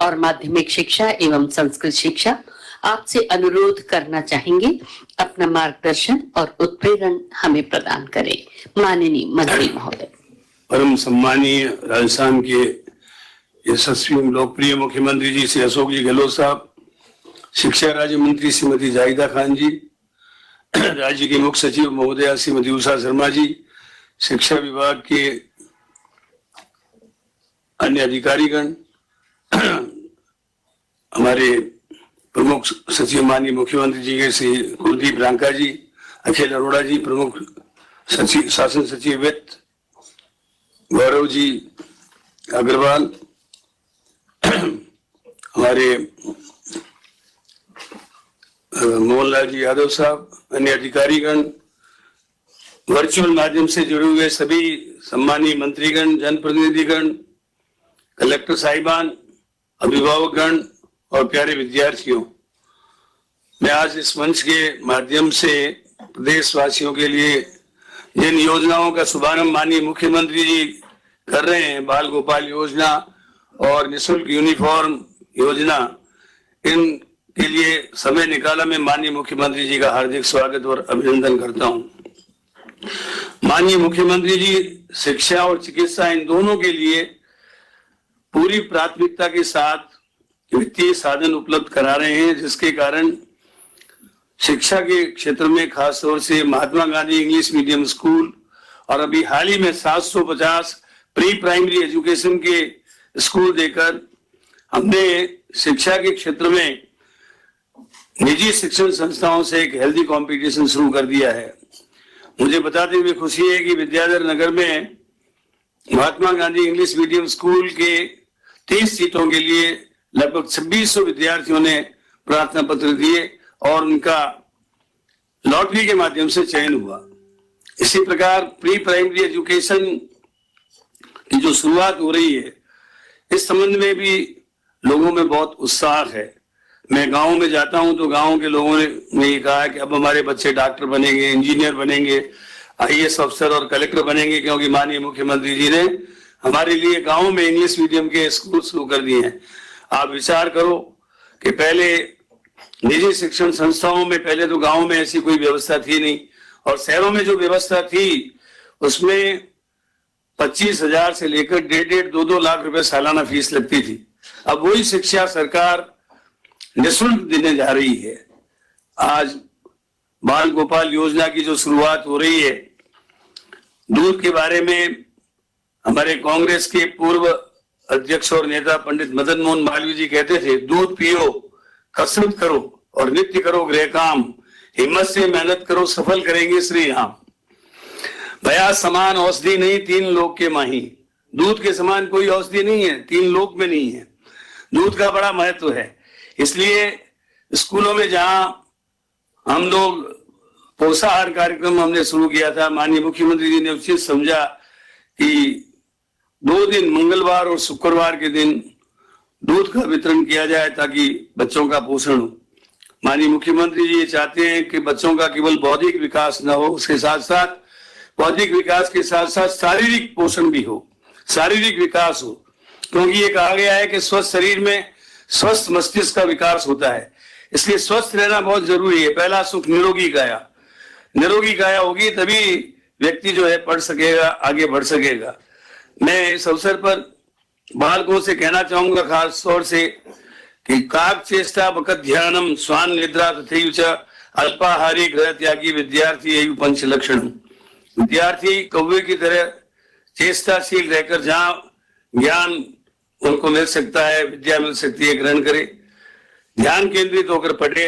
और माध्यमिक शिक्षा एवं संस्कृत शिक्षा आपसे अनुरोध करना चाहेंगे अपना मार्गदर्शन और उत्प्रेरण हमें प्रदान करें। माननीय मंत्री महोदय। परम सम्मानीय राजस्थान के यशस्वी लोकप्रिय मुख्यमंत्री जी श्री अशोक जी गहलोत साहब, शिक्षा राज्य मंत्री श्रीमती जाहिदा खान जी, राज्य के मुख्य सचिव महोदया श्रीमती उषा शर्मा जी, शिक्षा विभाग के अन्य अधिकारीगण, हमारे प्रमुख सचिव माननीय मुख्यमंत्री जी के श्री कुलदीप रांका जी, अखिल अरोड़ा जी, प्रमुख सचिव शासन सचिव वित्त गौरव जी अग्रवाल, हमारे मोहनलाल जी यादव साहब, अन्य अधिकारीगण, वर्चुअल माध्यम से जुड़े हुए सभी सम्मानीय मंत्रीगण, जनप्रतिनिधिगण, कलेक्टर साहिबान, अभिभावकगण और प्यारे विद्यार्थियों, मैं आज इस मंच के माध्यम से प्रदेशवासियों के लिए जिन योजनाओं का शुभारंभ माननीय मुख्यमंत्री जी कर रहे हैं, बाल गोपाल योजना और निःशुल्क यूनिफॉर्म योजना, इन के लिए समय निकाला मैं माननीय मुख्यमंत्री जी का हार्दिक स्वागत और अभिनंदन करता हूं। माननीय मुख्यमंत्री जी शिक्षा और चिकित्सा इन दोनों के लिए पूरी प्राथमिकता के साथ वित्तीय साधन उपलब्ध करा रहे हैं, जिसके कारण शिक्षा के क्षेत्र में खासतौर से Mahatma Gandhi English medium school और अभी हाल ही में 750 प्री प्राइमरी एजुकेशन के स्कूल देकर हमने शिक्षा के क्षेत्र में निजी शिक्षण संस्थाओं से एक हेल्दी कंपटीशन शुरू कर दिया है। मुझे बताते हुए खुशी है कि विद्याधर नगर में Mahatma Gandhi English medium school के 30 सीटों के लिए लगभग 2600 विद्यार्थियों ने प्रार्थना पत्र दिए और उनका लॉटरी के माध्यम से चयन हुआ। इसी प्रकार प्री प्राइमरी एजुकेशन की जो शुरुआत हो रही है, इस संबंध में भी लोगों में बहुत उत्साह है। मैं गांव में जाता हूं तो गांव के लोगों ने ये कहा है कि अब हमारे बच्चे डॉक्टर बनेंगे, इंजीनियर बनेंगे, आईएएस अफसर और कलेक्टर बनेंगे, क्योंकि माननीय मुख्यमंत्री जी ने हमारे लिए गांव में इंग्लिश मीडियम के स्कूल शुरू कर दिए हैं। आप विचार करो कि पहले निजी शिक्षण संस्थाओं में, पहले तो गाँव में ऐसी कोई व्यवस्था थी नहीं, और शहरों में जो व्यवस्था थी उसमें 25,000 से लेकर 1.5-2 लाख रुपए सालाना फीस लगती थी। अब वही शिक्षा सरकार निःशुल्क देने जा रही है। आज बाल गोपाल योजना की जो शुरुआत हो रही है, दूध के बारे में हमारे कांग्रेस के पूर्व अध्यक्ष और नेता पंडित मदन मोहन मालवीय जी कहते थे, दूध पियो, कसरत करो और नित्य करो गृह काम, हिम्मत से मेहनत करो, सफल करेंगे श्री राम। भया समान औषधि नहीं, 3 लोक के माही। दूध के समान कोई औषधि नहीं है, 3 लोक में नहीं है। दूध का बड़ा महत्व है। इसलिए स्कूलों में जहां हम लोग पोषाहार कार्यक्रम हमने शुरू किया था, माननीय मुख्यमंत्री जी ने उचित समझा कि 2 दिन मंगलवार और शुक्रवार के दिन दूध का वितरण किया जाए ताकि बच्चों का पोषण हो। माननीय मुख्यमंत्री जी ये चाहते हैं कि बच्चों का केवल बौद्धिक विकास न हो, उसके साथ साथ बौद्धिक विकास के साथ साथ शारीरिक पोषण भी हो, शारीरिक विकास हो, क्योंकि ये कहा गया है कि स्वस्थ शरीर में स्वस्थ मस्तिष्क का विकास होता है। इसलिए स्वस्थ रहना बहुत जरूरी है। पहला सुख निरोगी काया, निरोगी काया होगी तभी व्यक्ति जो है पढ़ सकेगा, आगे बढ़ सकेगा। मैं इस अवसर पर बालकों से कहना चाहूंगा खास तौर से कि काक चेष्टा बकत ध्यानम स्वान निद्रा तथैव च अल्पाहारी गृह त्यागी विद्यार्थी एवं पंच लक्षण। विद्यार्थी कौवे की तरह चेष्टाशील रहकर जहां ज्ञान उनको मिल सकता है, विद्या मिल सकती है, ग्रहण करे, ध्यान केंद्रित होकर पढ़े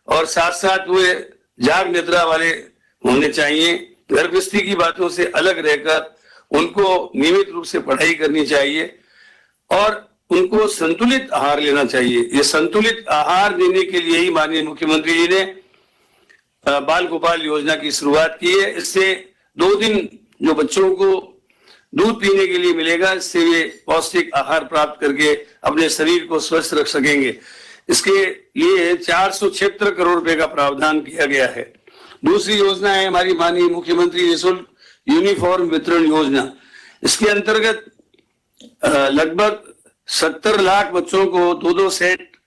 और साथ साथ वे जाग निद्रा वाले होने चाहिए। गर्भस्थी की बातों से अलग रहकर उनको नियमित रूप से पढ़ाई करनी चाहिए और उनको संतुलित आहार लेना चाहिए। ये संतुलित आहार देने के लिए ही माननीय मुख्यमंत्री जी ने बाल गोपाल योजना की शुरुआत की है। इससे 2 दिन जो बच्चों को दूध पीने के लिए मिलेगा, इससे वे पौष्टिक आहार प्राप्त करके अपने शरीर को स्वस्थ रख सकेंगे। इसके लिए 476 करोड़ रुपए का प्रावधान किया गया है। दूसरी योजना है हमारी माननीय मुख्यमंत्री निःशुल्क यूनिफॉर्म वितरण योजना। इसके अंतर्गत लगभग 70 लाख बच्चों को 2-2 सेट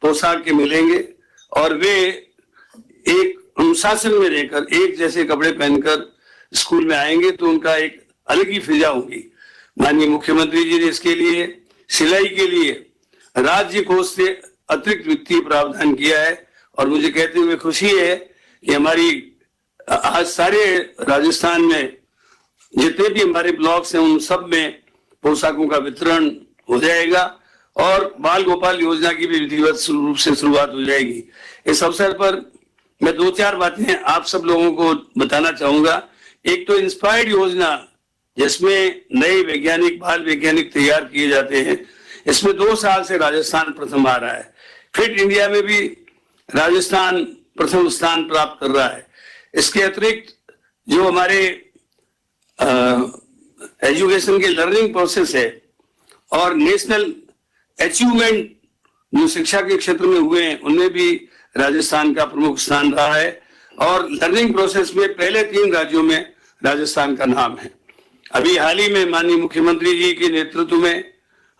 पोशाक के मिलेंगे और वे एक अनुशासन में रहकर एक जैसे कपड़े पहनकर स्कूल में आएंगे तो उनका एक अलग ही फिजा होगी। माननीय मुख्यमंत्री जी ने इसके लिए सिलाई के लिए राज्य कोष से अतिरिक्त वित्तीय प्रावधान किया है और मुझे कहते हुए खुशी है कि हमारी आज सारे राजस्थान में जितने भी हमारे ब्लॉक्स हैं उन सब में पोशाकों का वितरण हो जाएगा और बाल गोपाल योजना की भी विधिवत रूप से शुरुआत हो जाएगी। इस अवसर पर मैं 2-4 बातें आप सब लोगों को बताना चाहूंगा। एक तो इंस्पायर्ड योजना जिसमें नए वैज्ञानिक बाल वैज्ञानिक तैयार किए जाते हैं, इसमें 2 साल से राजस्थान प्रथम आ रहा है। फिट इंडिया में भी राजस्थान प्रथम स्थान प्राप्त कर रहा है। इसके अतिरिक्त जो हमारे एजुकेशन के लर्निंग प्रोसेस है और नेशनल अचीवमेंट जो शिक्षा के क्षेत्र में हुए हैं उनमें भी राजस्थान का प्रमुख स्थान रहा है और लर्निंग प्रोसेस में पहले 3 राज्यों में राजस्थान का नाम है। अभी हाल ही में माननीय मुख्यमंत्री जी के नेतृत्व में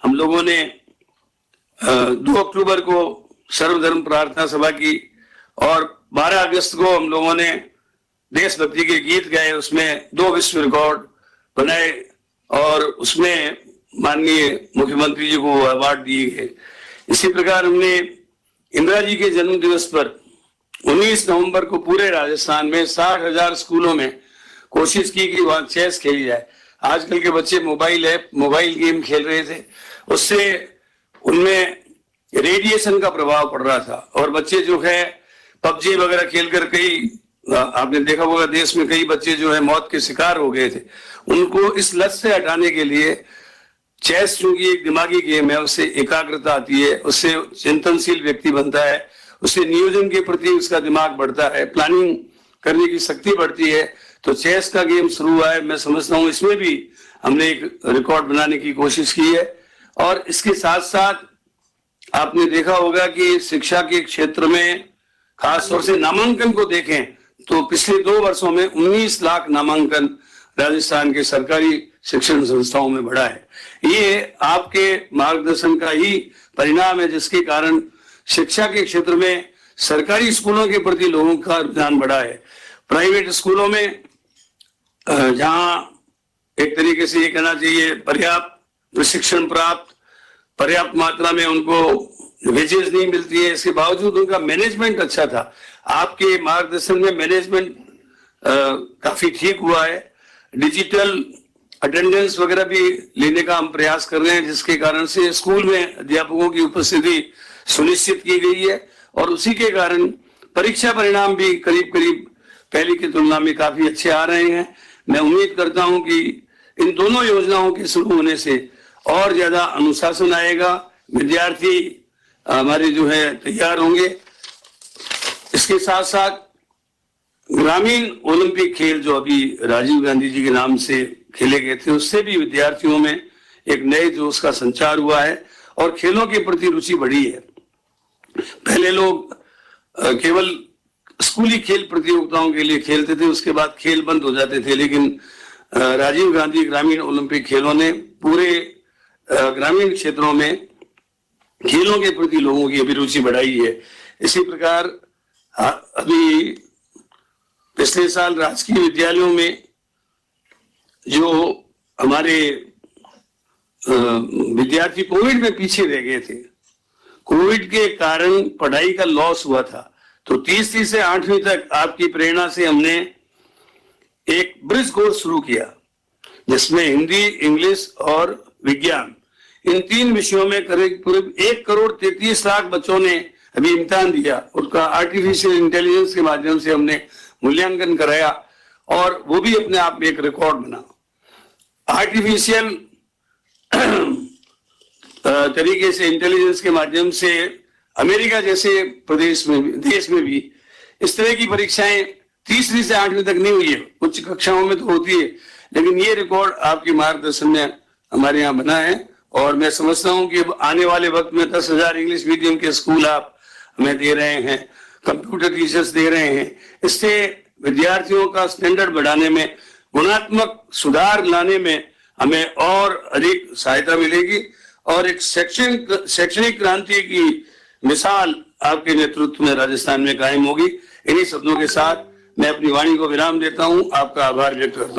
हम लोगों ने 2 अक्टूबर को सर्वधर्म प्रार्थना सभा की और 12 अगस्त को हम लोगों ने देशभक्ति के गीत गाए, उसमें 2 विश्व रिकॉर्ड बनाए और उसमें माननीय मुख्यमंत्री जी को अवार्ड दिए गए। इसी प्रकार हमने इंदिरा जी के जन्म दिवस पर 19 नवंबर को पूरे राजस्थान में 60,000 स्कूलों में कोशिश की कि वहां चेस खेली जाए। आजकल के बच्चे मोबाइल गेम खेल रहे थे, उससे उनमें रेडिएशन का प्रभाव पड़ रहा था और बच्चे जो है पबजी वगैरह खेलकर कई आपने देखा होगा देश में कई बच्चे जो है मौत के शिकार हो गए थे। उनको इस लत से हटाने के लिए चेस चूंकि एक दिमागी गेम है, उससे एकाग्रता आती है, उससे चिंतनशील व्यक्ति बनता है, उससे नियोजन के प्रति उसका दिमाग बढ़ता है, प्लानिंग करने की शक्ति बढ़ती है। तो चेस का गेम शुरू हुआ है। मैं समझता हूँ इसमें भी हमने एक रिकॉर्ड बनाने की कोशिश की है और इसके साथ साथ आपने देखा होगा कि शिक्षा के क्षेत्र में खासतौर से नामांकन को देखें तो पिछले 2 वर्षों में 19 लाख नामांकन राजस्थान के सरकारी शिक्षण संस्थाओं में बढ़ा है। ये आपके मार्गदर्शन का ही परिणाम है जिसके कारण शिक्षा के क्षेत्र में सरकारी स्कूलों के प्रति लोगों का रुझान बढ़ा है। प्राइवेट स्कूलों में जहां एक तरीके से ये कहना चाहिए पर्याप्त प्रशिक्षण प्राप्त पर्याप्त मात्रा में उनको वेजेस नहीं मिलती है, इसके बावजूद उनका मैनेजमेंट अच्छा था। आपके मार्गदर्शन में मैनेजमेंट काफी ठीक हुआ है। डिजिटल अटेंडेंस वगैरह भी लेने का हम प्रयास कर रहे हैं जिसके कारण से स्कूल में अध्यापकों की उपस्थिति सुनिश्चित की गई है और उसी के कारण परीक्षा परिणाम भी करीब करीब पहले की तुलना में काफी अच्छे आ रहे हैं। मैं उम्मीद करता हूं कि इन दोनों योजनाओं के शुरू होने से और ज्यादा अनुशासन आएगा, विद्यार्थी हमारे जो है तैयार होंगे। इसके साथ साथ ग्रामीण ओलंपिक खेल जो अभी राजीव गांधी जी के नाम से खेले गए थे उससे भी विद्यार्थियों में एक नए जोश का संचार हुआ है और खेलों के प्रति रुचि बढ़ी है। पहले लोग केवल स्कूली खेल प्रतियोगिताओं के लिए खेलते थे, उसके बाद खेल बंद हो जाते थे, लेकिन राजीव गांधी ग्रामीण ओलंपिक खेलों ने पूरे ग्रामीण क्षेत्रों में खेलों के प्रति लोगों की अभिरुचि बढ़ाई है। इसी प्रकार अभी पिछले साल राजकीय विद्यालयों में जो हमारे विद्यार्थी कोविड में पीछे रह गए थे, कोविड के कारण पढ़ाई का लॉस हुआ था, तो 30 से 8वीं तक आपकी प्रेरणा से हमने एक ब्रिज कोर्स शुरू किया जिसमें हिंदी, इंग्लिश और विज्ञान इन 3 विषयों में करीब 1,33,00,000 बच्चों ने अभी इम्तिहान दिया। उसका आर्टिफिशियल इंटेलिजेंस के माध्यम से हमने मूल्यांकन कराया और वो भी अपने आप में एक रिकॉर्ड बना। आर्टिफिशियल तरीके से इंटेलिजेंस के माध्यम से अमेरिका जैसे देश में भी इस तरह की परीक्षाएं 3री से 8वीं तक नहीं हुई है, उच्च कक्षाओं में तो होती है, लेकिन ये रिकॉर्ड आपके मार्गदर्शन में हमारे यहाँ बना है और मैं समझता हूँ कि आने वाले वक्त में 10,000 इंग्लिश मीडियम के स्कूल आप हमें दे रहे हैं, कंप्यूटर टीचर्स दे रहे हैं। इससे विद्यार्थियों का स्टैंडर्ड बढ़ाने में, गुणात्मक सुधार लाने में हमें और अधिक सहायता मिलेगी और एक शैक्षणिक क्रांति की मिसाल आपके नेतृत्व में राजस्थान में कायम होगी। इन्हीं शब्दों के साथ मैं अपनी वाणी को विराम देता हूं। आपका आभार व्यक्त करता हूं।